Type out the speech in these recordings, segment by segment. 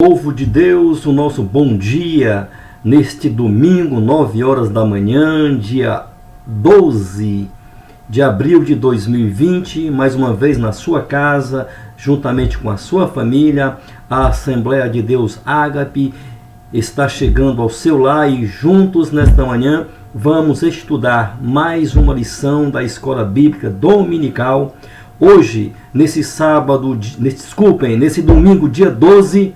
Povo de Deus, o nosso bom dia neste domingo, 9 horas da manhã, dia 12 de abril de 2020, mais uma vez na sua casa, juntamente com a sua família. A Assembleia de Deus Ágape está chegando ao seu lar e juntos nesta manhã vamos estudar mais uma lição da Escola Bíblica Dominical. Hoje, nesse domingo, dia 12,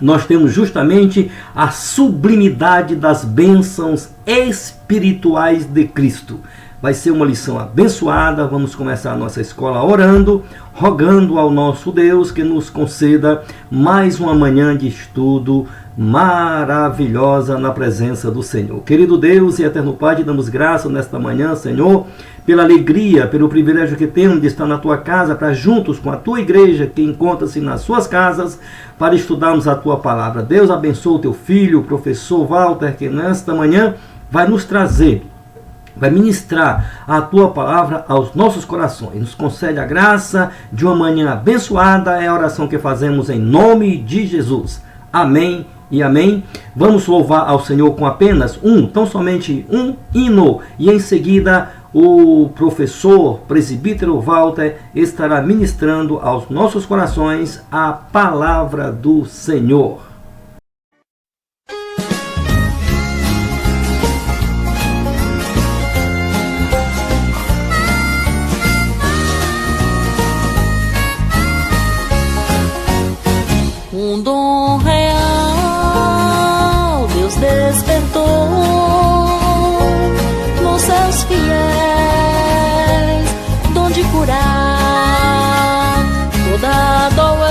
nós temos justamente a sublimidade das bênçãos espirituais de Cristo. Vai ser uma lição abençoada. Vamos começar a nossa escola orando, rogando ao nosso Deus que nos conceda mais uma manhã de estudo maravilhosa na presença do Senhor. Querido Deus e eterno Pai, te damos graça nesta manhã, Senhor, pela alegria, pelo privilégio que temos de estar na tua casa, para juntos com a tua igreja, que encontra-se nas suas casas, para estudarmos a tua palavra. Deus abençoe o teu filho, o professor Walter, que nesta manhã vai nos trazer, vai ministrar a tua palavra aos nossos corações. Nos concede a graça de uma manhã abençoada. É a oração que fazemos em nome de Jesus. Amém e amém. Vamos louvar ao Senhor com apenas tão somente um hino, e em seguida o professor presbítero Walter estará ministrando aos nossos corações a palavra do Senhor. Um dom real Deus despertou nos seus fiéis, dom de curar toda doença.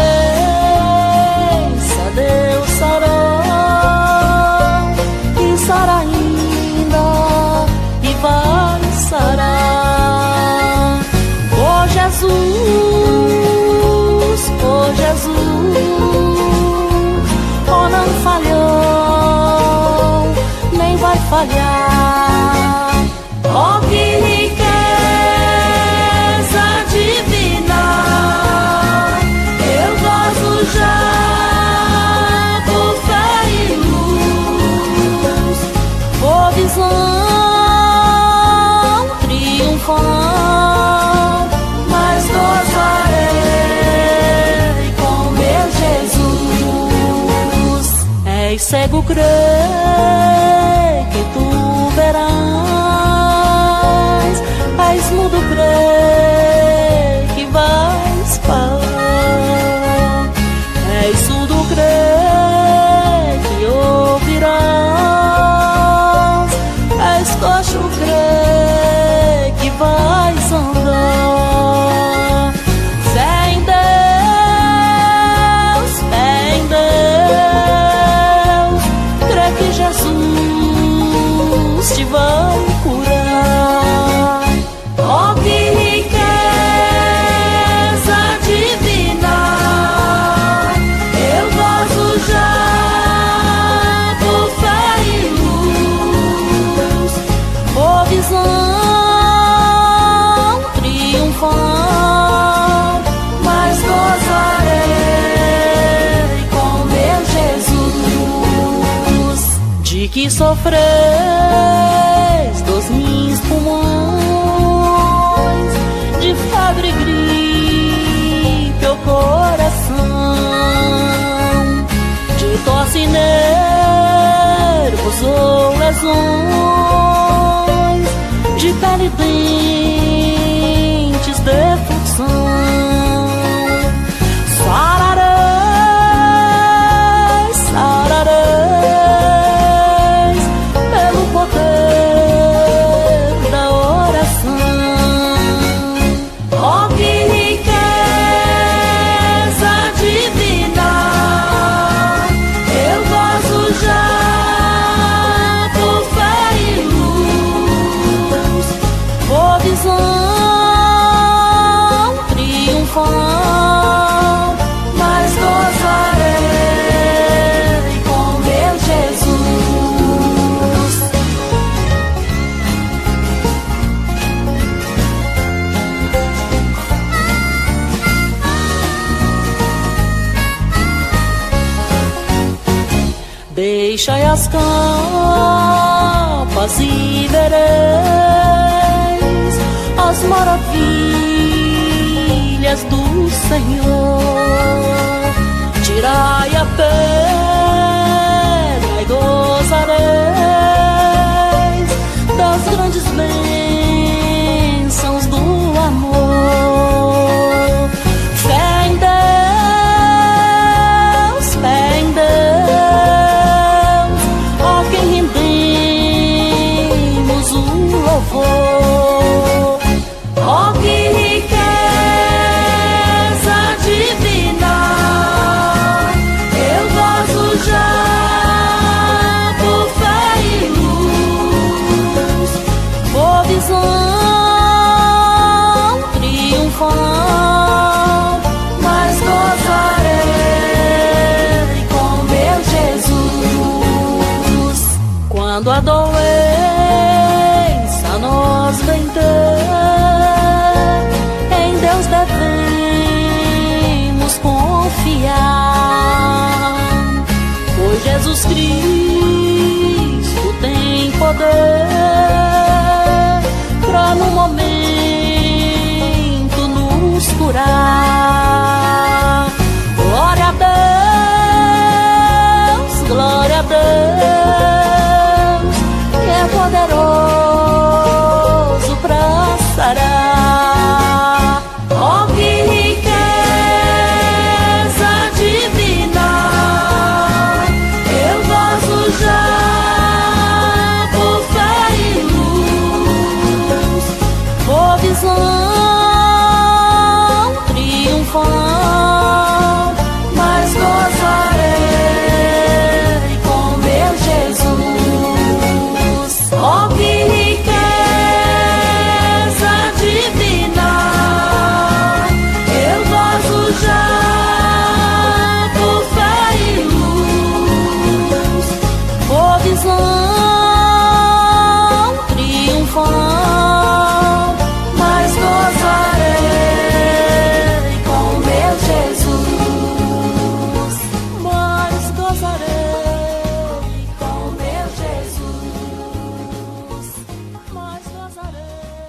Deus sarou e sara ainda e vai sarar. Oh Jesus, oh Jesus, não falhou, nem vai falhar. Oh, que riqueza divina, eu gozo já por fé e luz. Oh, visão triunfal, mas gozarei com meu Jesus. És cego, crê que tu verás. És mudo, crê que vais falar. És surdo, crê que ouvirás. És coxo, crê que vais andar. Fé em Deus, fé em Deus, que Jesus te vai curar. Oh, que riqueza divina, eu gozo já por fé e luz. Oh, visão triunfal, mas gozarei com meu Jesus. De que sofreis dos meus pulmões, de febre e gripe o coração, de tosse, nervos ou lesões, de pele e dentes, defunção. Sararei, sararei, pelo poder da oração. Oh, que riqueza divina, eu gozo já por fé e luz. Oh, visão Deixai as capas e vereis as maravilhas do Senhor. Tirai a pedra e gozareis das grandes bênçãos do amor. Fé em Deus, fé em Deus, ó quem rendemos o louvor. Ó que riqueza divina, eu gozo já por fé e luz, por visão triunfal, mas gozarei com meu Jesus. Quando a doença nos vem ter, em Deus devemos confiar, pois Jesus Cristo tem poder pra no momento nos curar. Glória a Deus, glória a Deus, que é poderoso pra sarar. Ó que riqueza divina, eu gozo já por fé e luz, por visão triunfal, mas gozarei com meu Jesus. Ó que riqueza divina, eu gozo já por fé e luz, por visão triunfal, mas gozarei com meu Jesus, mas gozarei com meu Jesus, mas gozarei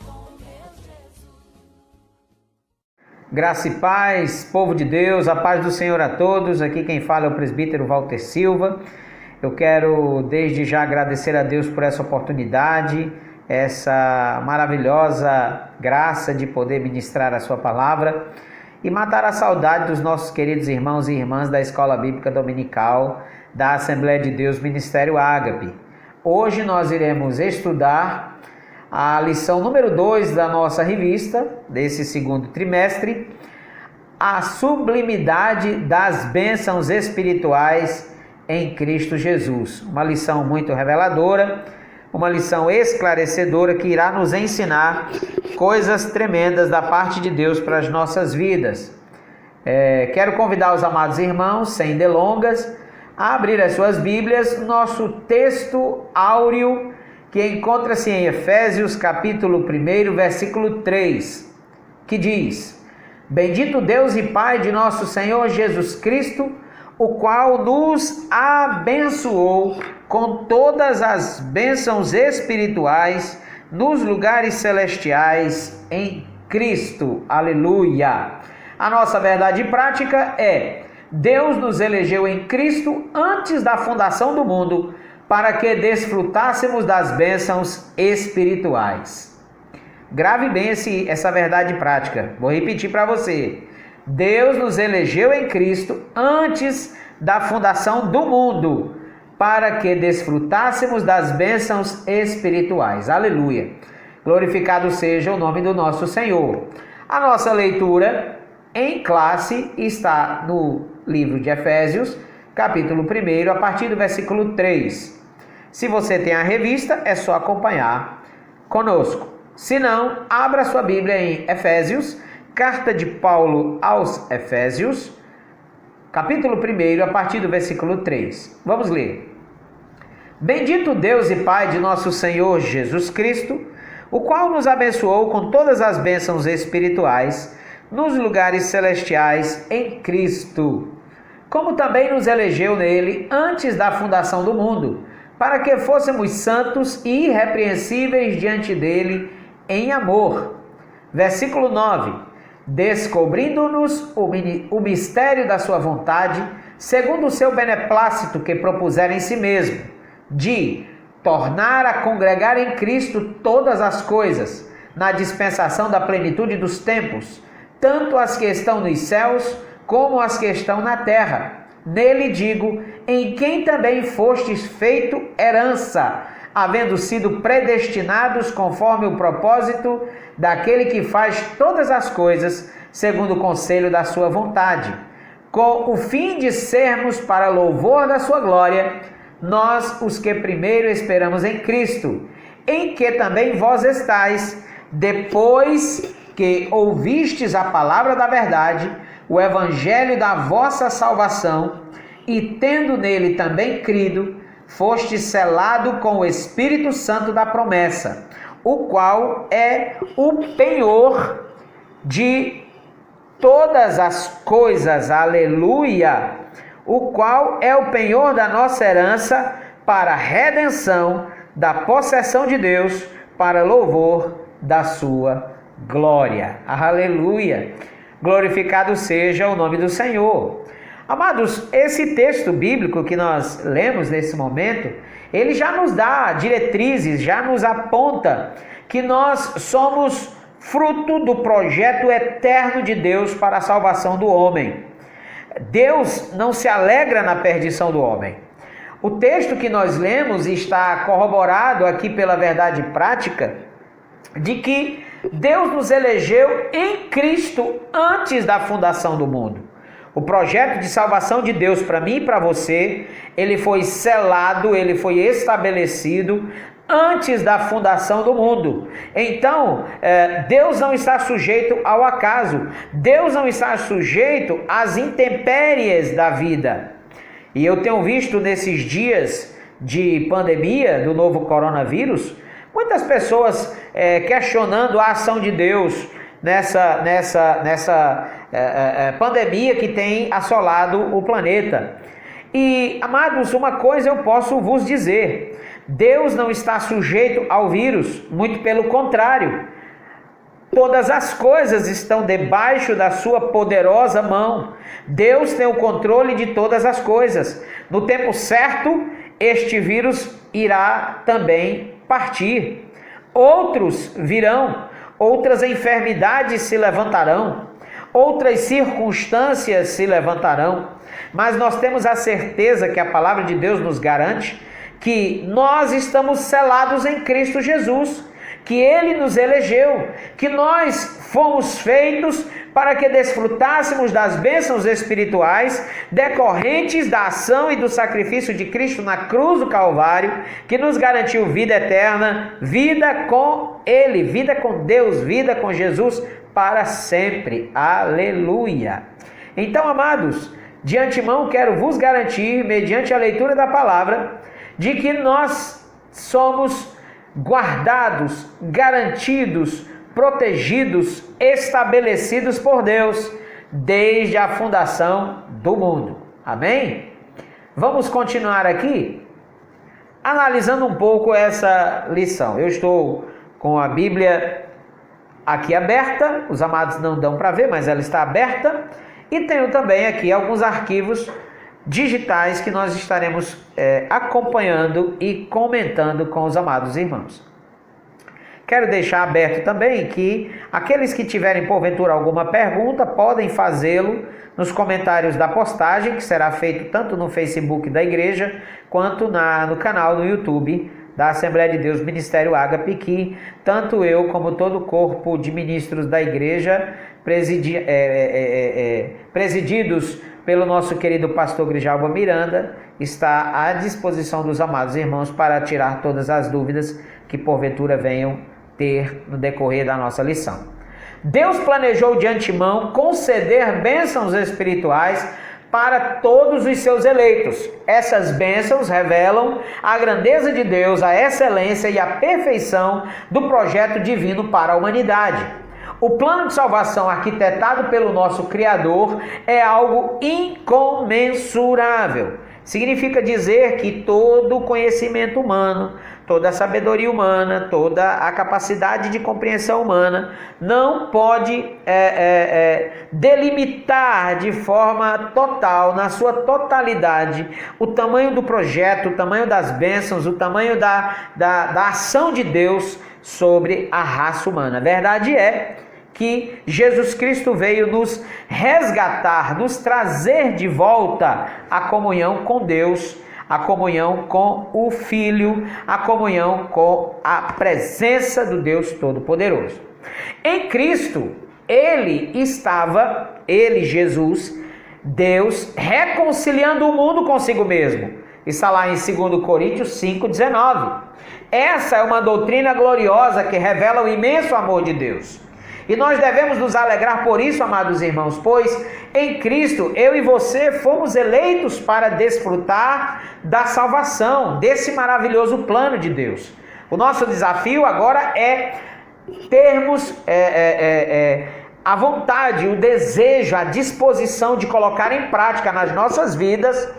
com meu Jesus. Graça e paz, povo de Deus, a paz do Senhor a todos. Aqui quem fala é o presbítero Walter Silva. Eu quero desde já agradecer a Deus por essa oportunidade, essa maravilhosa graça de poder ministrar a sua palavra e matar a saudade dos nossos queridos irmãos e irmãs da Escola Bíblica Dominical da Assembleia de Deus Ministério Ágape. Hoje nós iremos estudar a lição número 2 da nossa revista, desse segundo trimestre, a sublimidade das bênçãos espirituais em Cristo Jesus. Uma lição muito reveladora, uma lição esclarecedora que irá nos ensinar coisas tremendas da parte de Deus para as nossas vidas. Quero convidar os amados irmãos, sem delongas, a abrir as suas Bíblias, nosso texto áureo, que encontra-se em Efésios capítulo 1, versículo 3, que diz: Bendito Deus e Pai de nosso Senhor Jesus Cristo, o qual nos abençoou com todas as bênçãos espirituais nos lugares celestiais em Cristo. Aleluia! A nossa verdade prática é: Deus nos elegeu em Cristo antes da fundação do mundo para que desfrutássemos das bênçãos espirituais. Grave bem essa verdade prática. Vou repetir para você. Deus nos elegeu em Cristo antes da fundação do mundo para que desfrutássemos das bênçãos espirituais. Aleluia! Glorificado seja o nome do nosso Senhor. A nossa leitura em classe está no livro de Efésios, capítulo 1, a partir do versículo 3. Se você tem a revista, é só acompanhar conosco. Se não, abra sua Bíblia em Efésios, carta de Paulo aos Efésios, capítulo 1, a partir do versículo 3. Vamos ler. Bendito Deus e Pai de nosso Senhor Jesus Cristo, o qual nos abençoou com todas as bênçãos espirituais nos lugares celestiais em Cristo, como também nos elegeu nele antes da fundação do mundo, para que fôssemos santos e irrepreensíveis diante dele em amor. Versículo 9. Descobrindo-nos o mistério da sua vontade, segundo o seu beneplácito que propusera em si mesmo, de tornar a congregar em Cristo todas as coisas, na dispensação da plenitude dos tempos, tanto as que estão nos céus, como as que estão na terra. Nele digo, em quem também fostes feito herança, havendo sido predestinados conforme o propósito daquele que faz todas as coisas, segundo o conselho da sua vontade, com o fim de sermos para louvor da sua glória, nós os que primeiro esperamos em Cristo, em que também vós estáis, depois que ouvistes a palavra da verdade, o evangelho da vossa salvação, e tendo nele também crido, foste selado com o Espírito Santo da promessa, o qual é o penhor de todas as coisas, aleluia, o qual é o penhor da nossa herança para a redenção da possessão de Deus, para louvor da sua glória, aleluia, glorificado seja o nome do Senhor. Amados, esse texto bíblico que nós lemos nesse momento, ele já nos dá diretrizes, já nos aponta que nós somos fruto do projeto eterno de Deus para a salvação do homem. Deus não se alegra na perdição do homem. O texto que nós lemos está corroborado aqui pela verdade prática de que Deus nos elegeu em Cristo antes da fundação do mundo. O projeto de salvação de Deus para mim e para você, ele foi selado, ele foi estabelecido antes da fundação do mundo. Então, Deus não está sujeito ao acaso, Deus não está sujeito às intempéries da vida. E eu tenho visto nesses dias de pandemia do novo coronavírus, muitas pessoas questionando a ação de Deus nessa pandemia que tem assolado o planeta. E, amados, uma coisa eu posso vos dizer: Deus não está sujeito ao vírus, muito pelo contrário. Todas as coisas estão debaixo da sua poderosa mão. Deus tem o controle de todas as coisas. No tempo certo, este vírus irá também partir. Outros virão, outras enfermidades se levantarão, outras circunstâncias se levantarão, mas nós temos a certeza que a palavra de Deus nos garante que nós estamos selados em Cristo Jesus, que Ele nos elegeu, que nós fomos feitos para que desfrutássemos das bênçãos espirituais decorrentes da ação e do sacrifício de Cristo na cruz do Calvário, que nos garantiu vida eterna, vida com Ele, vida com Deus, vida com Jesus para sempre. Aleluia! Então, amados, de antemão quero vos garantir, mediante a leitura da palavra, de que nós somos guardados, garantidos, protegidos, estabelecidos por Deus desde a fundação do mundo. Amém? Vamos continuar aqui analisando um pouco essa lição. Eu estou com a Bíblia aqui aberta, os amados não dão para ver, mas ela está aberta, e tenho também aqui alguns arquivos digitais que nós estaremos acompanhando e comentando com os amados irmãos. Quero deixar aberto também que aqueles que tiverem porventura alguma pergunta podem fazê-lo nos comentários da postagem, que será feito tanto no Facebook da igreja quanto no canal no YouTube da Assembleia de Deus Ministério Ágape, que tanto eu como todo o corpo de ministros da igreja, presididos pelo nosso querido pastor Grijalba Miranda, está à disposição dos amados irmãos para tirar todas as dúvidas que porventura venham ter no decorrer da nossa lição. Deus planejou de antemão conceder bênçãos espirituais para todos os seus eleitos. Essas bênçãos revelam a grandeza de Deus, a excelência e a perfeição do projeto divino para a humanidade. O plano de salvação arquitetado pelo nosso Criador é algo incomensurável. Significa dizer que todo o conhecimento humano, toda a sabedoria humana, toda a capacidade de compreensão humana não pode delimitar de forma total, na sua totalidade, o tamanho do projeto, o tamanho das bênçãos, o tamanho da ação de Deus sobre a raça humana. A verdade é que Jesus Cristo veio nos resgatar, nos trazer de volta a comunhão com Deus, a comunhão com o Filho, a comunhão com a presença do Deus Todo-Poderoso. Em Cristo, Jesus, Deus, reconciliando o mundo consigo mesmo. Está lá em 2 Coríntios 5,19. Essa é uma doutrina gloriosa que revela o imenso amor de Deus. E nós devemos nos alegrar por isso, amados irmãos, pois em Cristo, eu e você fomos eleitos para desfrutar da salvação, desse maravilhoso plano de Deus. O nosso desafio agora é termos a vontade, o desejo, a disposição de colocar em prática nas nossas vidas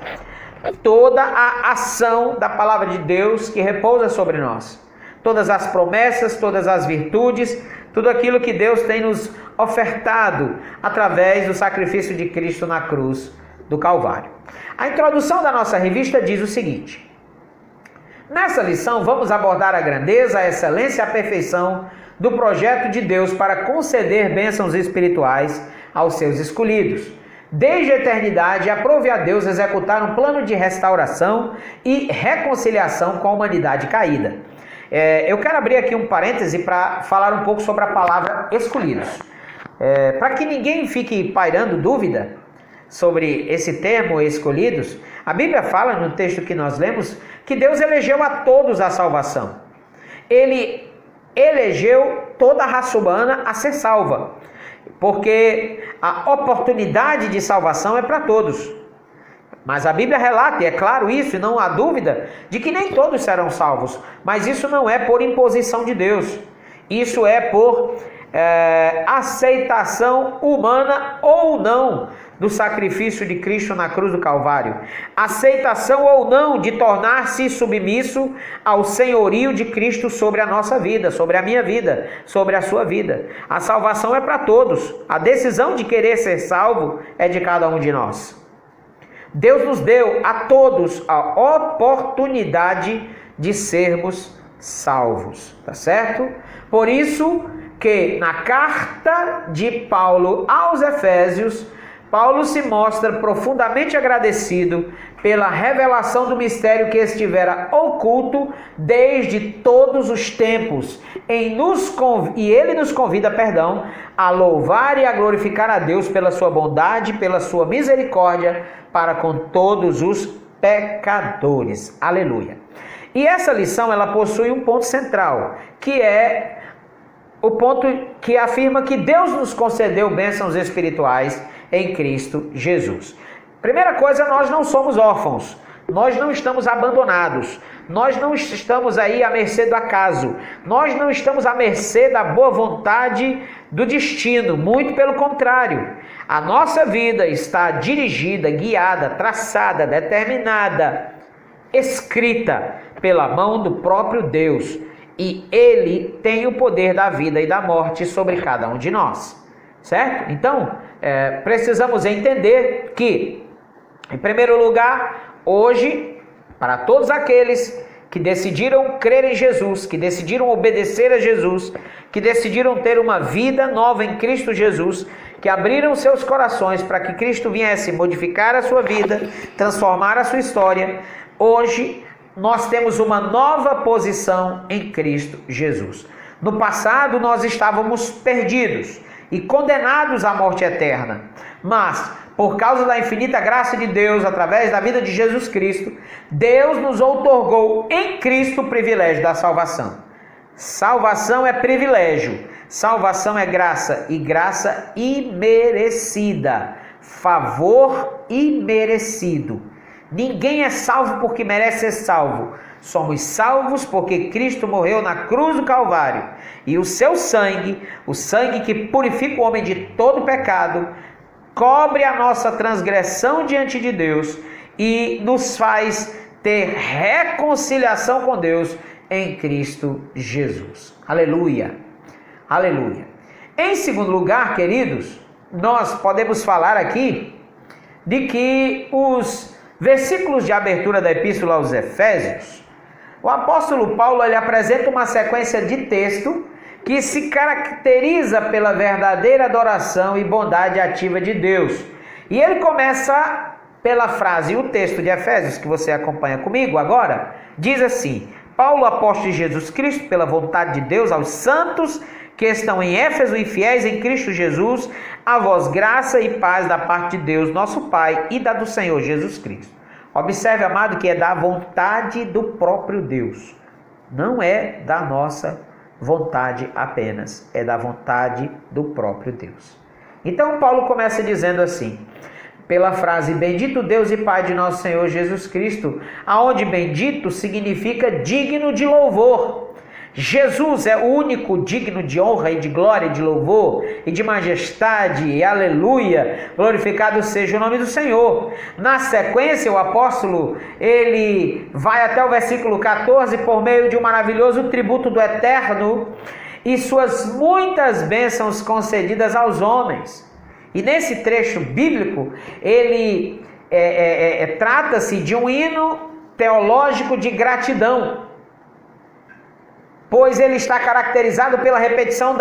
toda a ação da palavra de Deus que repousa sobre nós. Todas as promessas, todas as virtudes, tudo aquilo que Deus tem nos ofertado através do sacrifício de Cristo na cruz do Calvário. A introdução da nossa revista diz o seguinte: nessa lição vamos abordar a grandeza, a excelência e a perfeição do projeto de Deus para conceder bênçãos espirituais aos seus escolhidos. Desde a eternidade, aprove a Deus executar um plano de restauração e reconciliação com a humanidade caída. Eu quero abrir aqui um parêntese para falar um pouco sobre a palavra escolhidos. Para que ninguém fique pairando dúvida sobre esse termo escolhidos, a Bíblia fala no texto que nós lemos que Deus elegeu a todos a salvação. Ele elegeu toda a raça humana a ser salva, porque a oportunidade de salvação é para todos. Mas a Bíblia relata, e é claro isso, e não há dúvida, de que nem todos serão salvos. Mas isso não é por imposição de Deus. Isso é por aceitação humana ou não do sacrifício de Cristo na cruz do Calvário. Aceitação ou não de tornar-se submisso ao senhorio de Cristo sobre a nossa vida, sobre a minha vida, sobre a sua vida. A salvação é para todos. A decisão de querer ser salvo é de cada um de nós. Deus nos deu a todos a oportunidade de sermos salvos, tá certo? Por isso que na carta de Paulo aos Efésios, Paulo se mostra profundamente agradecido pela revelação do mistério que estivera oculto desde todos os tempos, e ele nos convida, a louvar e a glorificar a Deus pela sua bondade, pela sua misericórdia para com todos os pecadores. Aleluia. E essa lição, ela possui um ponto central, que é o ponto que afirma que Deus nos concedeu bênçãos espirituais em Cristo Jesus. Primeira coisa, nós não somos órfãos, nós não estamos abandonados, nós não estamos aí à mercê do acaso, nós não estamos à mercê da boa vontade do destino, muito pelo contrário. A nossa vida está dirigida, guiada, traçada, determinada, escrita pela mão do próprio Deus, e Ele tem o poder da vida e da morte sobre cada um de nós, certo? Então, precisamos entender que, em primeiro lugar, hoje, para todos aqueles que decidiram crer em Jesus, que decidiram obedecer a Jesus, que decidiram ter uma vida nova em Cristo Jesus, que abriram seus corações para que Cristo viesse modificar a sua vida, transformar a sua história, hoje nós temos uma nova posição em Cristo Jesus. No passado nós estávamos perdidos e condenados à morte eterna, mas por causa da infinita graça de Deus, através da vida de Jesus Cristo, Deus nos outorgou em Cristo o privilégio da salvação. Salvação é privilégio, salvação é graça, e graça imerecida, favor imerecido. Ninguém é salvo porque merece ser salvo. Somos salvos porque Cristo morreu na cruz do Calvário. E o seu sangue, o sangue que purifica o homem de todo pecado, cobre a nossa transgressão diante de Deus e nos faz ter reconciliação com Deus em Cristo Jesus. Aleluia! Aleluia! Em segundo lugar, queridos, nós podemos falar aqui de que os versículos de abertura da Epístola aos Efésios, o apóstolo Paulo ele apresenta uma sequência de texto que se caracteriza pela verdadeira adoração e bondade ativa de Deus. E ele começa pela frase, o texto de Efésios, que você acompanha comigo agora, diz assim: Paulo, apóstolo de Jesus Cristo, pela vontade de Deus, aos santos que estão em Éfeso e fiéis em Cristo Jesus, a vós graça e paz da parte de Deus, nosso Pai, e da do Senhor Jesus Cristo. Observe, amado, que é da vontade do próprio Deus. Não é da nossa vontade apenas, é da vontade do próprio Deus. Então Paulo começa dizendo assim, pela frase bendito Deus e Pai de nosso Senhor Jesus Cristo, aonde bendito significa digno de louvor. Jesus é o único digno de honra e de glória e de louvor e de majestade, e aleluia, glorificado seja o nome do Senhor. Na sequência, o apóstolo, ele vai até o versículo 14, por meio de um maravilhoso tributo do Eterno e suas muitas bênçãos concedidas aos homens. E nesse trecho bíblico, ele trata-se de um hino teológico de gratidão, pois ele está caracterizado pela repetição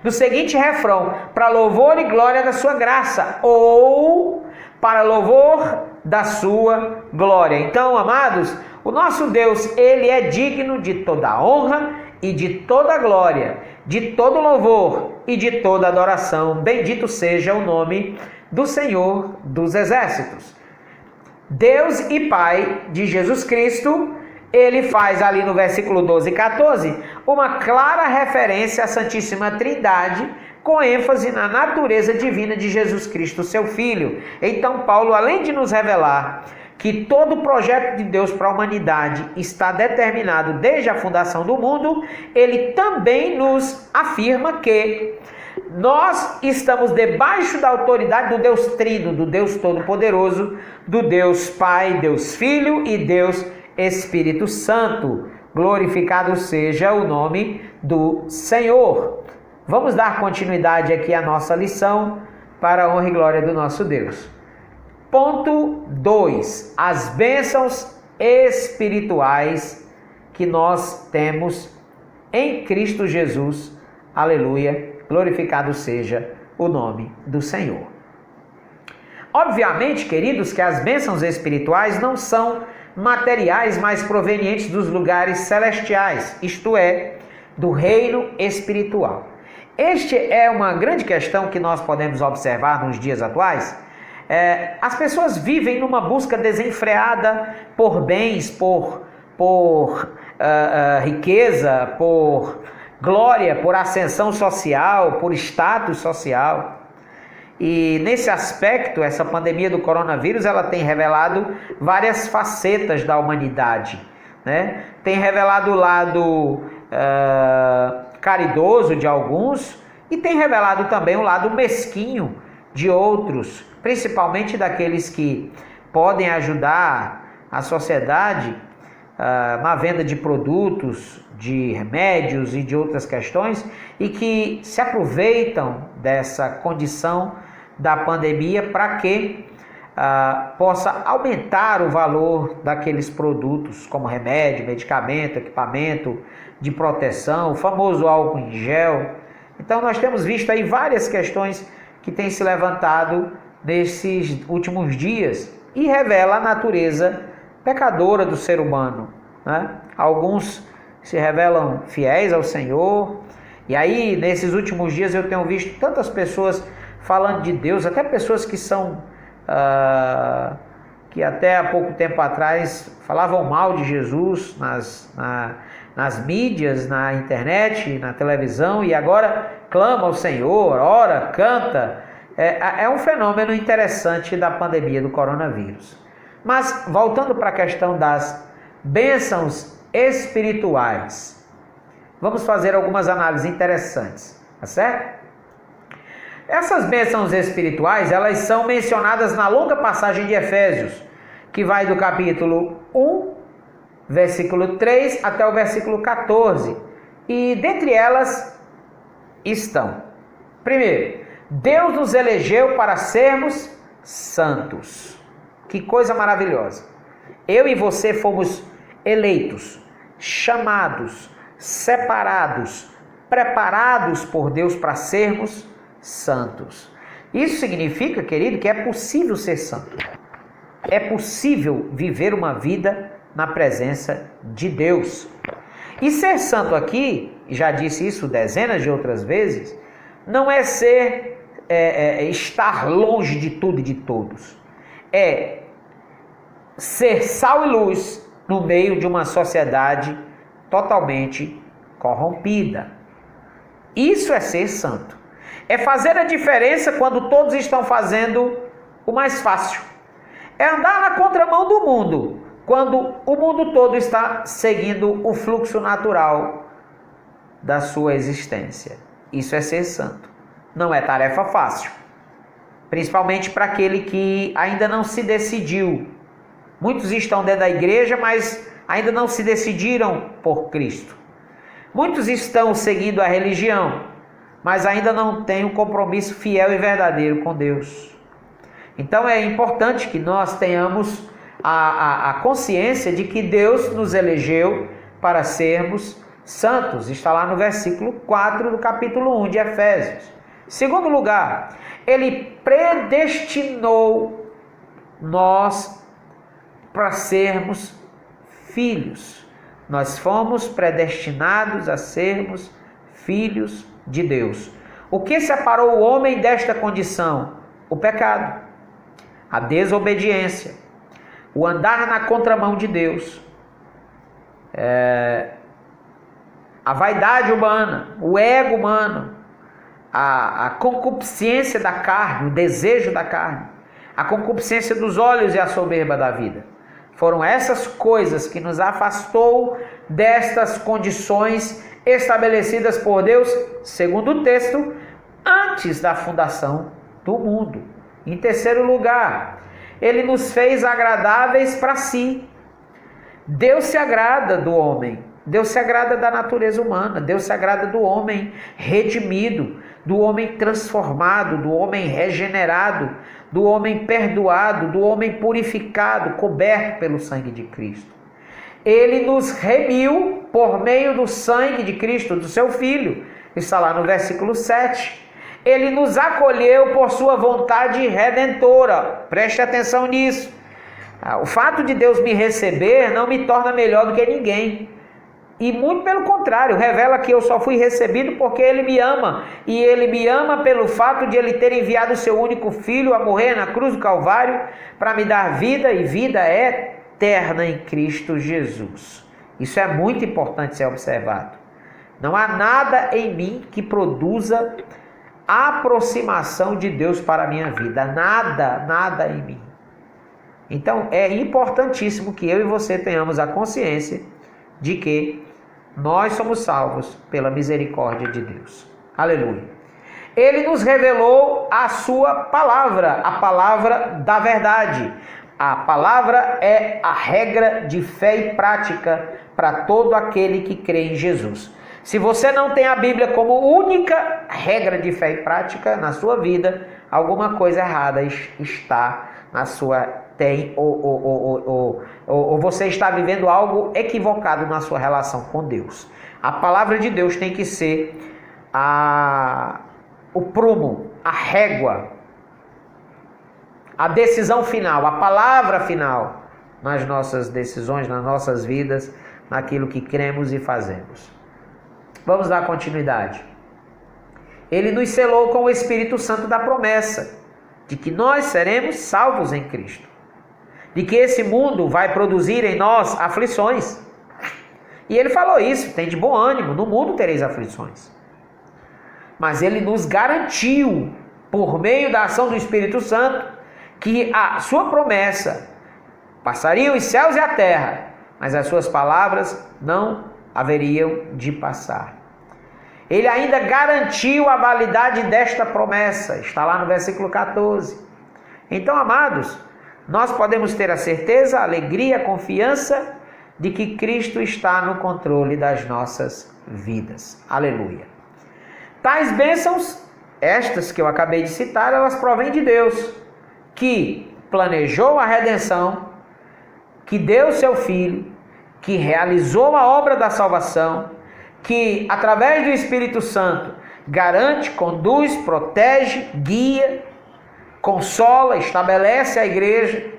do seguinte refrão: para louvor e glória da sua graça, ou para louvor da sua glória. Então, amados, o nosso Deus, ele é digno de toda honra e de toda glória, de todo louvor e de toda adoração. Bendito seja o nome do Senhor dos Exércitos. Deus e Pai de Jesus Cristo, ele faz ali no versículo 12 e 14 uma clara referência à Santíssima Trindade, com ênfase na natureza divina de Jesus Cristo, seu Filho. Então Paulo, além de nos revelar que todo o projeto de Deus para a humanidade está determinado desde a fundação do mundo, ele também nos afirma que nós estamos debaixo da autoridade do Deus Trino, do Deus Todo-Poderoso, do Deus Pai, Deus Filho e Deus Espírito Santo. Glorificado seja o nome do Senhor. Vamos dar continuidade aqui à nossa lição para a honra e glória do nosso Deus. Ponto 2. As bênçãos espirituais que nós temos em Cristo Jesus. Aleluia. Glorificado seja o nome do Senhor. Obviamente, queridos, que as bênçãos espirituais não são materiais, mas provenientes dos lugares celestiais, isto é, do reino espiritual. Este é uma grande questão que nós podemos observar nos dias atuais. As pessoas vivem numa busca desenfreada por bens, por riqueza, por glória, por ascensão social, por status social. E nesse aspecto, essa pandemia do coronavírus, ela tem revelado várias facetas da humanidade, né? Tem revelado o lado caridoso de alguns e tem revelado também o lado mesquinho de outros, principalmente daqueles que podem ajudar a sociedade na venda de produtos, de remédios e de outras questões, e que se aproveitam dessa condição da pandemia para que possa aumentar o valor daqueles produtos, como remédio, medicamento, equipamento de proteção, o famoso álcool em gel. Então nós temos visto aí várias questões que têm se levantado nesses últimos dias e revela a natureza pecadora do ser humano, né? Alguns se revelam fiéis ao Senhor, e aí nesses últimos dias eu tenho visto tantas pessoas falando de Deus, até pessoas que são que até há pouco tempo atrás falavam mal de Jesus nas mídias, na internet, na televisão, e agora clama ao Senhor, ora, canta. É um fenômeno interessante da pandemia do coronavírus. Mas voltando para a questão das bênçãos espirituais, vamos fazer algumas análises interessantes, tá certo? Essas bênçãos espirituais, elas são mencionadas na longa passagem de Efésios, que vai do capítulo 1, versículo 3 até o versículo 14. E dentre elas estão: primeiro, Deus nos elegeu para sermos santos. Que coisa maravilhosa! Eu e você fomos eleitos, chamados, separados, preparados por Deus para sermos santos. Isso significa, querido, que é possível ser santo. É possível viver uma vida na presença de Deus. E ser santo aqui, já disse isso dezenas de outras vezes, não é estar longe de tudo e de todos. É ser sal e luz no meio de uma sociedade totalmente corrompida. Isso é ser santo. É fazer a diferença quando todos estão fazendo o mais fácil. É andar na contramão do mundo, quando o mundo todo está seguindo o fluxo natural da sua existência. Isso é ser santo. Não é tarefa fácil, principalmente para aquele que ainda não se decidiu. Muitos estão dentro da igreja, mas ainda não se decidiram por Cristo. Muitos estão seguindo a religião, mas ainda não têm um compromisso fiel e verdadeiro com Deus. Então é importante que nós tenhamos a consciência de que Deus nos elegeu para sermos santos. Está lá no versículo 4 do capítulo 1 de Efésios. Segundo lugar, Ele predestinou nós para sermos filhos. Nós fomos predestinados a sermos filhos de Deus. O que separou o homem desta condição? O pecado, a desobediência, o andar na contramão de Deus, a vaidade humana, o ego humano, a concupiscência da carne, o desejo da carne, a concupiscência dos olhos e a soberba da vida. Foram essas coisas que nos afastou destas condições estabelecidas por Deus, segundo o texto, antes da fundação do mundo. Em terceiro lugar, Ele nos fez agradáveis para si. Deus se agrada do homem, Deus se agrada da natureza humana, Deus se agrada do homem redimido, do homem transformado, do homem regenerado, do homem perdoado, do homem purificado, coberto pelo sangue de Cristo. Ele nos remiu por meio do sangue de Cristo, do seu Filho. Está lá no versículo 7. Ele nos acolheu por sua vontade redentora. Preste atenção nisso. O fato de Deus me receber não me torna melhor do que ninguém. E muito pelo contrário, revela que eu só fui recebido porque Ele me ama. E Ele me ama pelo fato de Ele ter enviado o seu único Filho a morrer na cruz do Calvário para me dar vida e vida eterna em Cristo Jesus. Isso é muito importante ser observado. Não há nada em mim que produza aproximação de Deus para a minha vida. Nada em mim. Então é importantíssimo que eu e você tenhamos a consciência de que nós somos salvos pela misericórdia de Deus. Aleluia. Ele nos revelou a sua palavra, a palavra da verdade. A palavra é a regra de fé e prática para todo aquele que crê em Jesus. Se você não tem a Bíblia como única regra de fé e prática na sua vida, alguma coisa errada está na sua ou você está vivendo algo equivocado na sua relação com Deus. A palavra de Deus tem que ser o prumo, a régua, a decisão final, a palavra final nas nossas decisões, nas nossas vidas, naquilo que cremos e fazemos. Vamos dar continuidade. Ele nos selou com o Espírito Santo da promessa de que nós seremos salvos em Cristo, de que esse mundo vai produzir em nós aflições. E ele falou isso: tem de bom ânimo, no mundo tereis aflições. Mas ele nos garantiu, por meio da ação do Espírito Santo, que a sua promessa Passariam os céus e a terra, mas as suas palavras não haveriam de passar. Ele ainda garantiu a validade desta promessa, está lá no versículo 14. Então, amados, nós podemos ter a certeza, a alegria, a confiança de que Cristo está no controle das nossas vidas. Aleluia. Tais bênçãos, estas que eu acabei de citar, elas provêm de Deus, que planejou a redenção, que deu seu Filho, que realizou a obra da salvação, que através do Espírito Santo garante, conduz, protege, guia, consola, estabelece a igreja,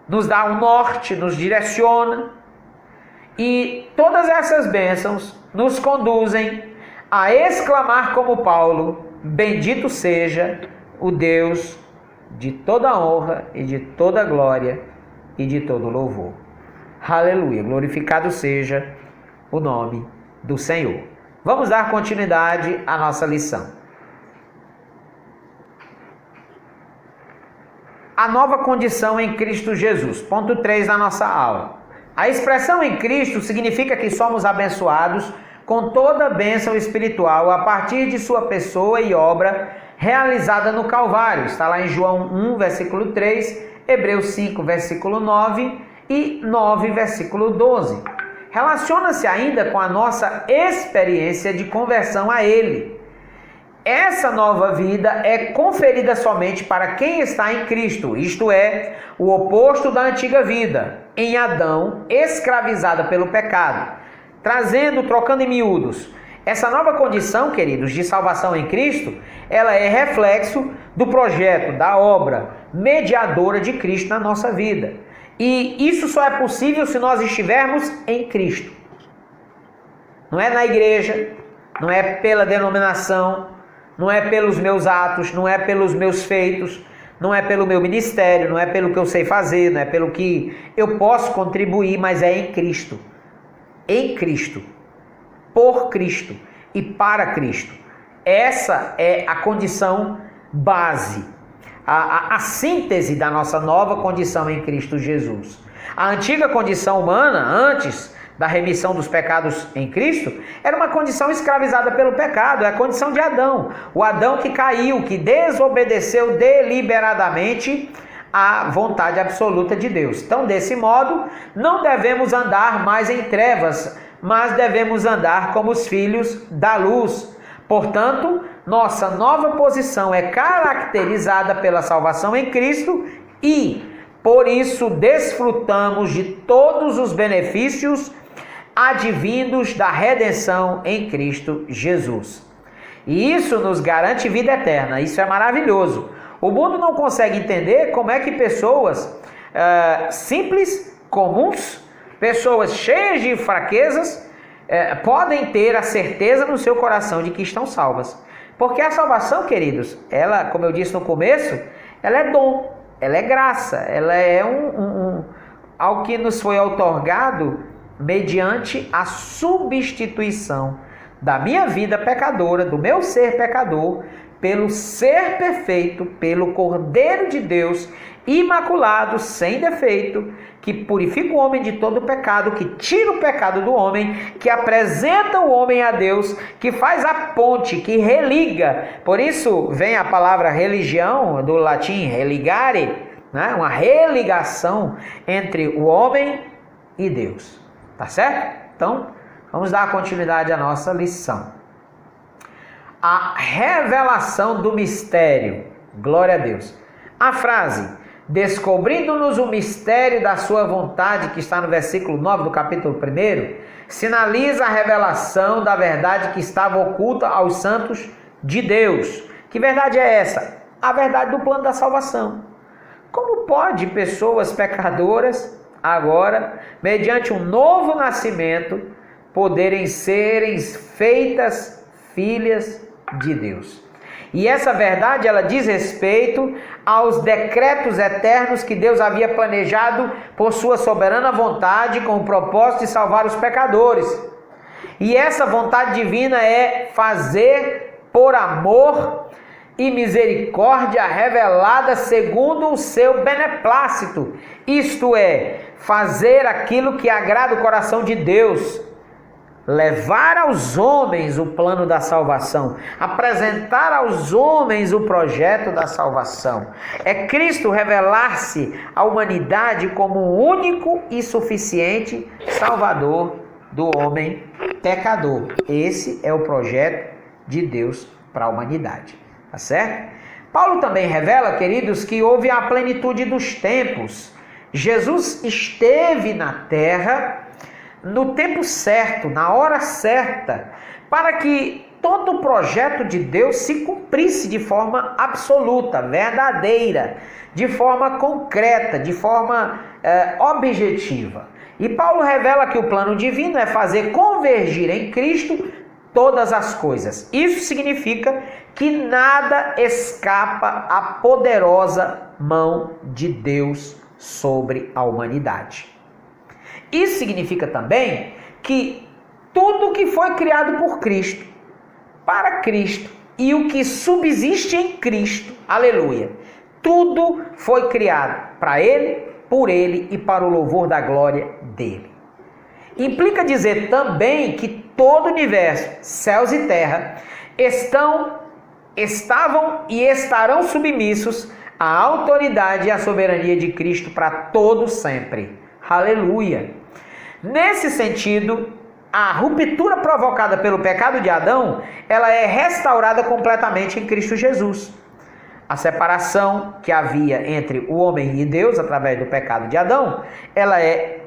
nos dá um norte, nos direciona, e todas essas bênçãos nos conduzem a exclamar como Paulo: bendito seja o Deus de toda honra e de toda glória e de todo louvor. Aleluia, glorificado seja o nome do Senhor. Vamos dar continuidade à nossa lição. A nova condição em Cristo Jesus. Ponto 3 da nossa aula. A expressão em Cristo significa que somos abençoados com toda a bênção espiritual a partir de sua pessoa e obra realizada no Calvário. Está lá em João 1, versículo 3, Hebreus 5, versículo 9 e 9, versículo 12. Relaciona-se ainda com a nossa experiência de conversão a Ele. Essa nova vida é conferida somente para quem está em Cristo, isto é, o oposto da antiga vida, em Adão, escravizada pelo pecado. Trocando em miúdos, essa nova condição, queridos, de salvação em Cristo, ela é reflexo do projeto, da obra mediadora de Cristo na nossa vida. E isso só é possível se nós estivermos em Cristo. Não é na igreja, não é pela denominação, não é pelos meus atos, não é pelos meus feitos, não é pelo meu ministério, não é pelo que eu sei fazer, não é pelo que eu posso contribuir, mas é em Cristo. Em Cristo, por Cristo e para Cristo. Essa é a condição base, a síntese da nossa nova condição em Cristo Jesus. A antiga condição humana, antes da remissão dos pecados em Cristo, era uma condição escravizada pelo pecado, é a condição de Adão. O Adão que caiu, que desobedeceu deliberadamente à vontade absoluta de Deus. Então, desse modo, não devemos andar mais em trevas, mas devemos andar como os filhos da luz. Portanto, nossa nova posição é caracterizada pela salvação em Cristo e, por isso, desfrutamos de todos os benefícios advindos da redenção em Cristo Jesus. E isso nos garante vida eterna, isso é maravilhoso. O mundo não consegue entender como é que pessoas simples, comuns, pessoas cheias de fraquezas, podem ter a certeza no seu coração de que estão salvas. Porque a salvação, queridos, ela, como eu disse no começo, ela é dom, ela é graça, ela é algo que nos foi outorgado mediante a substituição da minha vida pecadora, do meu ser pecador, pelo ser perfeito, pelo Cordeiro de Deus, imaculado, sem defeito, que purifica o homem de todo pecado, que tira o pecado do homem, que apresenta o homem a Deus, que faz a ponte, que religa. Por isso vem a palavra religião, do latim religare, né? Uma religação entre o homem e Deus. Tá certo? Então, vamos dar continuidade à nossa lição. A revelação do mistério. Glória a Deus. A frase, descobrindo-nos o mistério da sua vontade, que está no versículo 9 do capítulo 1, sinaliza a revelação da verdade que estava oculta aos santos de Deus. Que verdade é essa? A verdade do plano da salvação. Como pode pessoas pecadoras, agora, mediante um novo nascimento, poderem serem feitas filhas de Deus? E essa verdade, ela diz respeito aos decretos eternos que Deus havia planejado por sua soberana vontade, com o propósito de salvar os pecadores. E essa vontade divina é fazer por amor e misericórdia revelada segundo o seu beneplácito, isto é, fazer aquilo que agrada o coração de Deus, levar aos homens o plano da salvação, apresentar aos homens o projeto da salvação. É Cristo revelar-se à humanidade como o único e suficiente Salvador do homem pecador. Esse é o projeto de Deus para a humanidade, tá certo? Paulo também revela, queridos, que houve a plenitude dos tempos. Jesus esteve na terra no tempo certo, na hora certa, para que todo o projeto de Deus se cumprisse de forma absoluta, verdadeira, de forma concreta, de forma objetiva. E Paulo revela que o plano divino é fazer convergir em Cristo todas as coisas. Isso significa que nada escapa à poderosa mão de Deus sobre a humanidade. Isso significa também que tudo que foi criado por Cristo, para Cristo, e o que subsiste em Cristo, aleluia, tudo foi criado para Ele, por Ele e para o louvor da glória dEle. Implica dizer também que todo o universo, céus e terra, estavam e estarão submissos à autoridade e à soberania de Cristo para todo sempre. Aleluia! Nesse sentido, a ruptura provocada pelo pecado de Adão, ela é restaurada completamente em Cristo Jesus. A separação que havia entre o homem e Deus através do pecado de Adão, ela é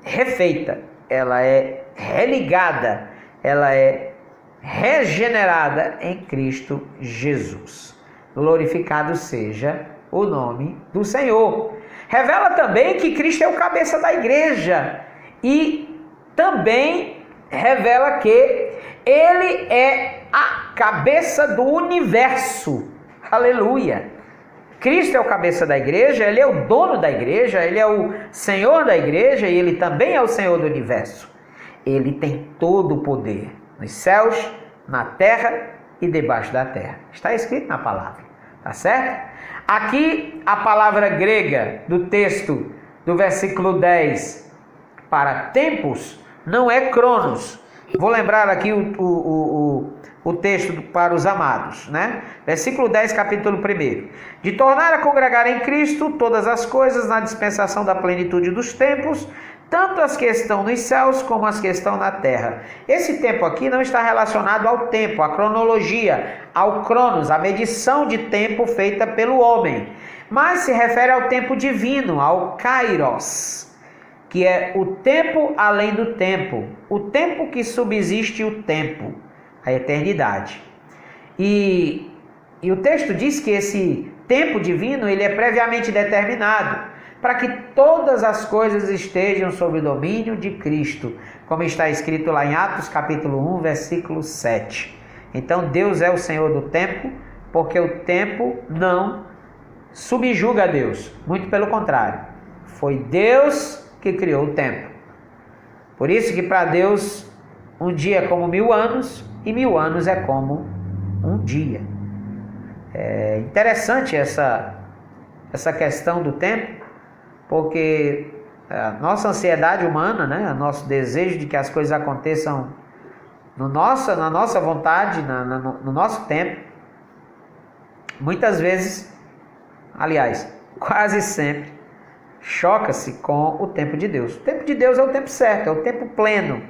refeita, ela é religada, ela é regenerada em Cristo Jesus. Glorificado seja o nome do Senhor. Revela também que Cristo é o cabeça da igreja e também revela que Ele é a cabeça do universo. Aleluia! Cristo é o cabeça da igreja, Ele é o dono da igreja, Ele é o Senhor da igreja e Ele também é o Senhor do universo. Ele tem todo o poder nos céus, na terra e debaixo da terra. Está escrito na palavra, tá certo? Aqui a palavra grega do texto do versículo 10 para tempos não é cronos. Vou lembrar aqui o texto para os amados, né? Versículo 10, capítulo 1. De tornar a congregar em Cristo todas as coisas na dispensação da plenitude dos tempos, tanto as que estão nos céus como as que estão na terra. Esse tempo aqui não está relacionado ao tempo, à cronologia, ao cronos, a medição de tempo feita pelo homem, mas se refere ao tempo divino, ao kairos, que é o tempo além do tempo, o tempo que subsiste o tempo, a eternidade. E o texto diz que esse tempo divino ele é previamente determinado para que todas as coisas estejam sob o domínio de Cristo, como está escrito lá em Atos capítulo 1, versículo 7. Então Deus é o Senhor do tempo, porque o tempo não subjuga a Deus, muito pelo contrário, foi Deus que criou o tempo. Por isso que para Deus um dia é como 1000 anos e 1000 anos é como um dia. É interessante essa questão do tempo, porque a nossa ansiedade humana, né, o nosso desejo de que as coisas aconteçam na nossa vontade, no nosso tempo, muitas vezes, aliás, quase sempre, choca-se com o tempo de Deus. O tempo de Deus é o tempo certo, é o tempo pleno,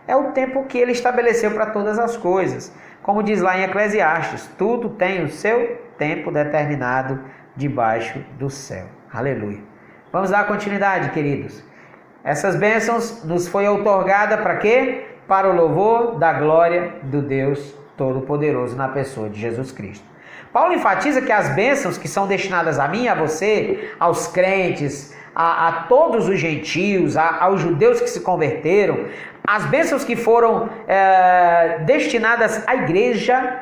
é o tempo que Ele estabeleceu para todas as coisas. Como diz lá em Eclesiastes, tudo tem o seu tempo determinado debaixo do céu. Aleluia. Vamos dar continuidade, queridos. Essas bênçãos nos foi outorgada para quê? Para o louvor da glória do Deus Todo-Poderoso na pessoa de Jesus Cristo. Paulo enfatiza que as bênçãos que são destinadas a mim e a você, aos crentes, a todos os gentios, aos judeus que se converteram, as bênçãos que foram destinadas à igreja,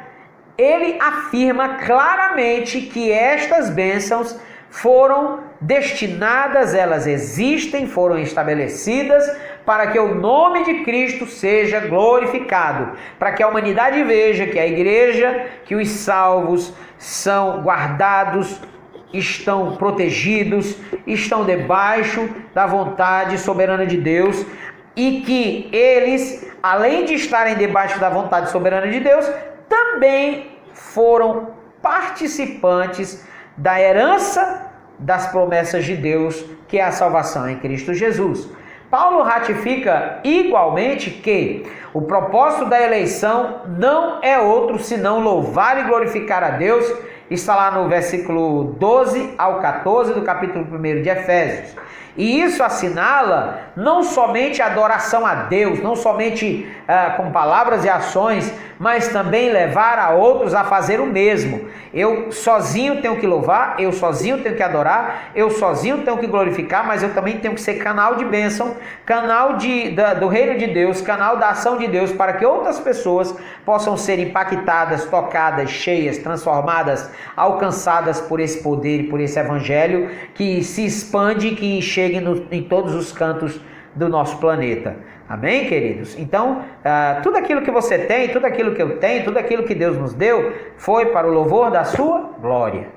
ele afirma claramente que estas bênçãos foram destinadas, elas existem, foram estabelecidas para que o nome de Cristo seja glorificado, para que a humanidade veja que a igreja, que os salvos são guardados, estão protegidos, estão debaixo da vontade soberana de Deus, e que eles, além de estarem debaixo da vontade soberana de Deus, também foram participantes da herança das promessas de Deus, que é a salvação em Cristo Jesus. Paulo ratifica igualmente que o propósito da eleição não é outro senão louvar e glorificar a Deus. Está lá no versículo 12 ao 14 do capítulo 1 de Efésios. E isso assinala não somente a adoração a Deus, não somente com palavras e ações, mas também levar a outros a fazer o mesmo. Eu sozinho tenho que louvar, eu sozinho tenho que adorar, eu sozinho tenho que glorificar, mas eu também tenho que ser canal de bênção, canal do reino de Deus, canal da ação de Deus, para que outras pessoas possam ser impactadas, tocadas, cheias, transformadas, alcançadas por esse poder e por esse evangelho que se expande e que chegue em todos os cantos do nosso planeta. Amém, queridos? Então, tudo aquilo que você tem, tudo aquilo que eu tenho, tudo aquilo que Deus nos deu, foi para o louvor da sua glória.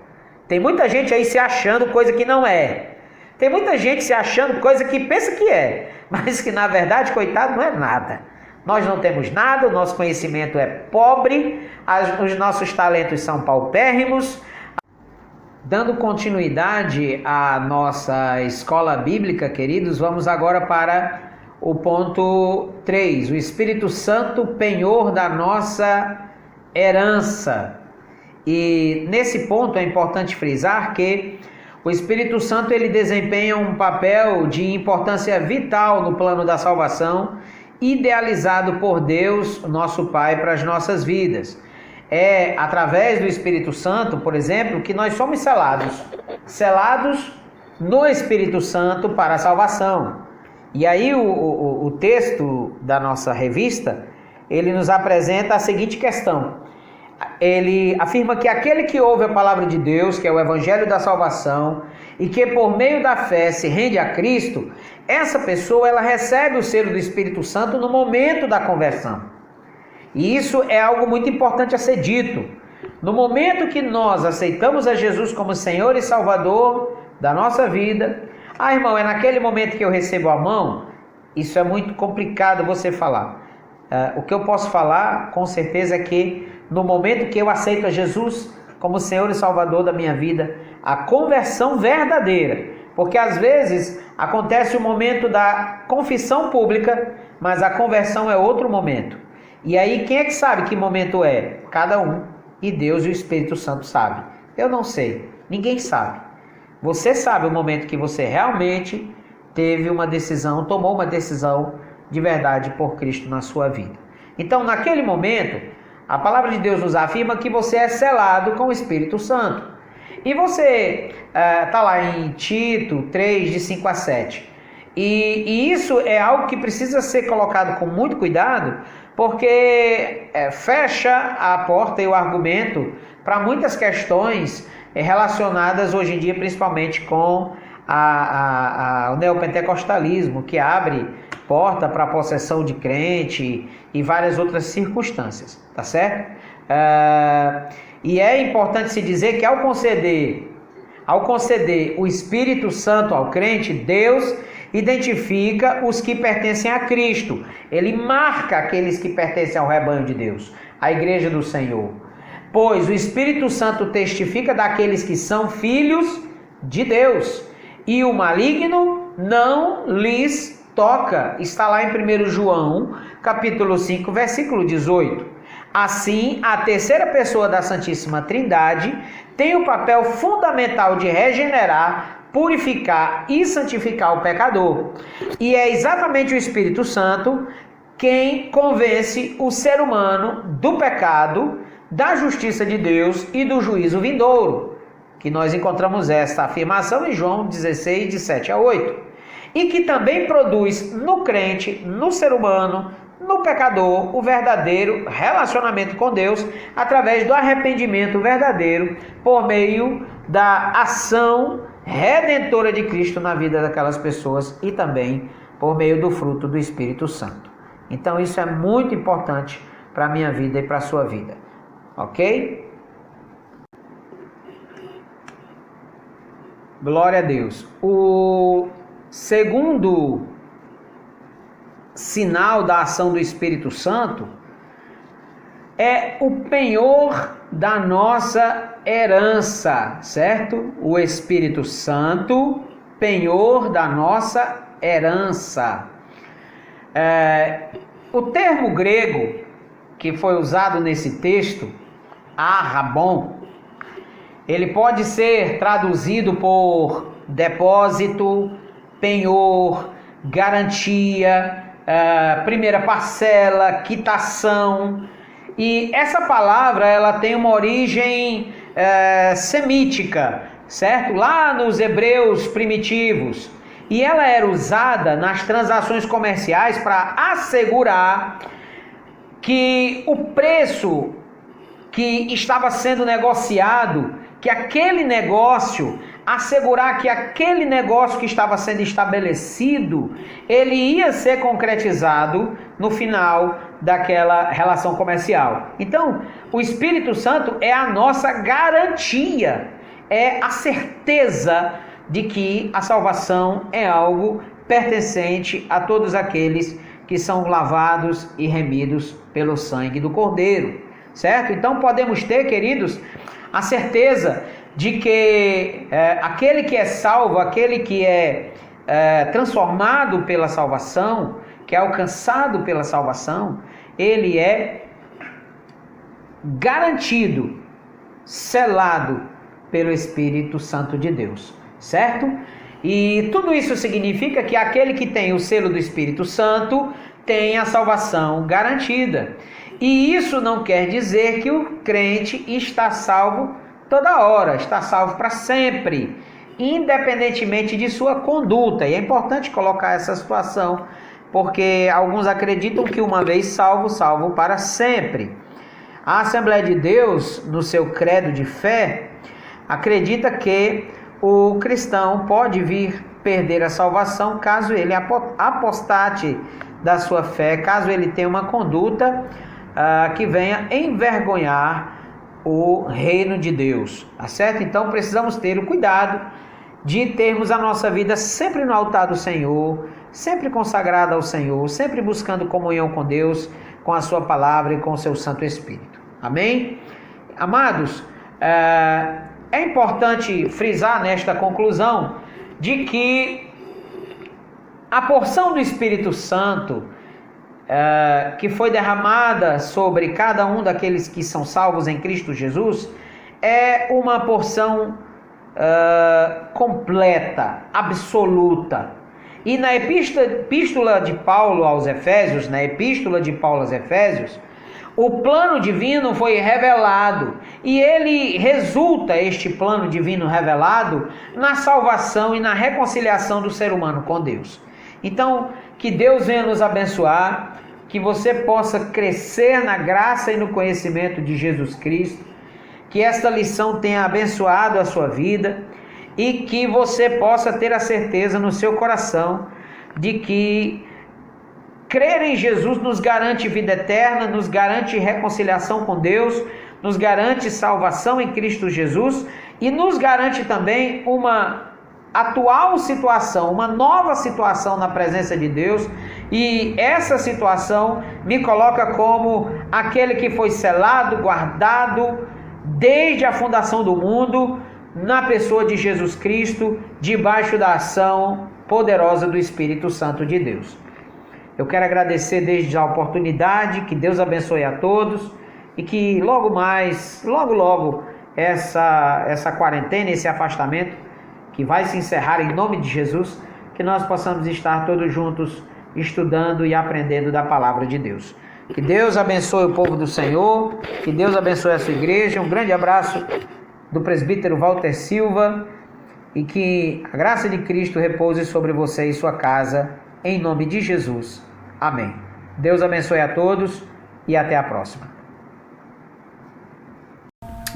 Tem muita gente aí se achando coisa que não é. Tem muita gente se achando coisa que pensa que é, mas que na verdade, coitado, não é nada. Nós não temos nada, o nosso conhecimento é pobre, os nossos talentos são paupérrimos. Dando continuidade à nossa escola bíblica, queridos, vamos agora para o ponto 3, o Espírito Santo, penhor da nossa herança. E nesse ponto é importante frisar que o Espírito Santo ele desempenha um papel de importância vital no plano da salvação, idealizado por Deus, nosso Pai, para as nossas vidas. É através do Espírito Santo, por exemplo, que nós somos selados no Espírito Santo para a salvação. E aí o texto da nossa revista, ele nos apresenta a seguinte questão. Ele afirma que aquele que ouve a palavra de Deus, que é o Evangelho da salvação, e que por meio da fé se rende a Cristo, essa pessoa ela recebe o selo do Espírito Santo no momento da conversão. E isso é algo muito importante a ser dito. No momento que nós aceitamos a Jesus como Senhor e Salvador da nossa vida, irmão, é naquele momento que eu recebo a mão. Isso é muito complicado você falar. O que eu posso falar, com certeza, é que no momento que eu aceito a Jesus como Senhor e Salvador da minha vida, a conversão verdadeira, porque às vezes acontece o momento da confissão pública, mas a conversão é outro momento. E aí, quem é que sabe que momento é? Cada um. E Deus e o Espírito Santo sabem. Eu não sei. Ninguém sabe. Você sabe o momento que você realmente teve uma decisão, tomou uma decisão de verdade por Cristo na sua vida. Então, naquele momento, a palavra de Deus nos afirma que você é selado com o Espírito Santo. E você está lá em Tito 3, de 5 a 7. E isso é algo que precisa ser colocado com muito cuidado, porque fecha a porta e o argumento para muitas questões relacionadas hoje em dia, principalmente com o neopentecostalismo, que abre porta para a possessão de crente e várias outras circunstâncias, tá certo? E é importante se dizer que ao conceder o Espírito Santo ao crente, Deus identifica os que pertencem a Cristo. Ele marca aqueles que pertencem ao rebanho de Deus, a igreja do Senhor. Pois o Espírito Santo testifica daqueles que são filhos de Deus, e o maligno não lhes toca. Está lá em 1 João, capítulo 5, versículo 18. Assim, a terceira pessoa da Santíssima Trindade tem o papel fundamental de regenerar, purificar e santificar o pecador. E é exatamente o Espírito Santo quem convence o ser humano do pecado, da justiça de Deus e do juízo vindouro, que nós encontramos esta afirmação em João 16, de 7 a 8, e que também produz no crente, no ser humano, no pecador, o verdadeiro relacionamento com Deus, através do arrependimento verdadeiro, por meio da ação redentora de Cristo na vida daquelas pessoas e também por meio do fruto do Espírito Santo. Então isso é muito importante para a minha vida e para a sua vida, ok? Glória a Deus. O segundo sinal da ação do Espírito Santo é o penhor da nossa herança, certo? O Espírito Santo, penhor da nossa herança. O termo grego que foi usado nesse texto, arrabon, ele pode ser traduzido por depósito, penhor, garantia, primeira parcela, quitação. E essa palavra ela tem uma origem semítica, certo? Lá nos hebreus primitivos. E ela era usada nas transações comerciais para assegurar que o preço que estava sendo negociado, que aquele negócio, assegurar que aquele negócio que estava sendo estabelecido, ele ia ser concretizado no final daquela relação comercial. Então, o Espírito Santo é a nossa garantia, é a certeza de que a salvação é algo pertencente a todos aqueles que são lavados e remidos pelo sangue do Cordeiro, certo? Então podemos ter, queridos, a certeza de que aquele que é salvo, aquele que é transformado pela salvação, que é alcançado pela salvação, ele é garantido, selado pelo Espírito Santo de Deus, certo? E tudo isso significa que aquele que tem o selo do Espírito Santo tem a salvação garantida. E isso não quer dizer que o crente está salvo toda hora, está salvo para sempre, independentemente de sua conduta. E é importante colocar essa situação, porque alguns acreditam que uma vez salvo, salvo para sempre. A Assembleia de Deus, no seu credo de fé, acredita que o cristão pode vir perder a salvação caso ele apostate da sua fé, caso ele tenha uma conduta que venha envergonhar o reino de Deus, tá certo? Então precisamos ter o cuidado de termos a nossa vida sempre no altar do Senhor, sempre consagrada ao Senhor, sempre buscando comunhão com Deus, com a sua palavra e com o seu Santo Espírito. Amém? Amados, é importante frisar nesta conclusão de que a porção do Espírito Santo que foi derramada sobre cada um daqueles que são salvos em Cristo Jesus é uma porção completa, absoluta. E na epístola de Paulo aos Efésios, o plano divino foi revelado e ele resulta, este plano divino revelado, na salvação e na reconciliação do ser humano com Deus. Então, que Deus venha nos abençoar, que você possa crescer na graça e no conhecimento de Jesus Cristo, que esta lição tenha abençoado a sua vida e que você possa ter a certeza no seu coração de que crer em Jesus nos garante vida eterna, nos garante reconciliação com Deus, nos garante salvação em Cristo Jesus e nos garante também uma atual situação, uma nova situação na presença de Deus, e essa situação me coloca como aquele que foi selado, guardado desde a fundação do mundo na pessoa de Jesus Cristo, debaixo da ação poderosa do Espírito Santo de Deus. Eu quero agradecer desde já a oportunidade, que Deus abençoe a todos e que logo mais, logo essa quarentena, esse afastamento que vai se encerrar em nome de Jesus, que nós possamos estar todos juntos estudando e aprendendo da palavra de Deus. Que Deus abençoe o povo do Senhor, que Deus abençoe a sua igreja. Um grande abraço do presbítero Walter Silva e que a graça de Cristo repouse sobre você e sua casa, em nome de Jesus. Amém. Deus abençoe a todos e até a próxima.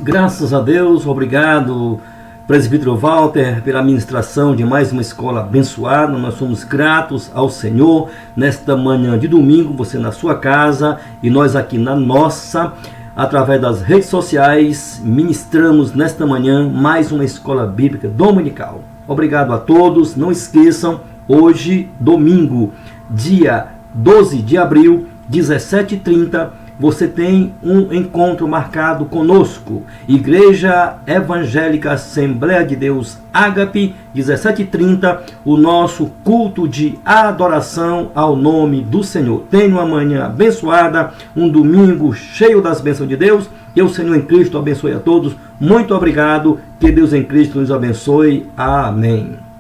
Graças a Deus, obrigado presbítero Walter, pela ministração de mais uma escola abençoada. Nós somos gratos ao Senhor nesta manhã de domingo, você na sua casa e nós aqui na nossa, através das redes sociais, ministramos nesta manhã mais uma escola bíblica dominical. Obrigado a todos. Não esqueçam, hoje, domingo, dia 12 de abril, 17h30, você tem um encontro marcado conosco. Igreja Evangélica Assembleia de Deus Ágape, 17h30, o nosso culto de adoração ao nome do Senhor. Tenha uma manhã abençoada, um domingo cheio das bênçãos de Deus. Que o Senhor em Cristo abençoe a todos. Muito obrigado. Que Deus em Cristo nos abençoe. Amém.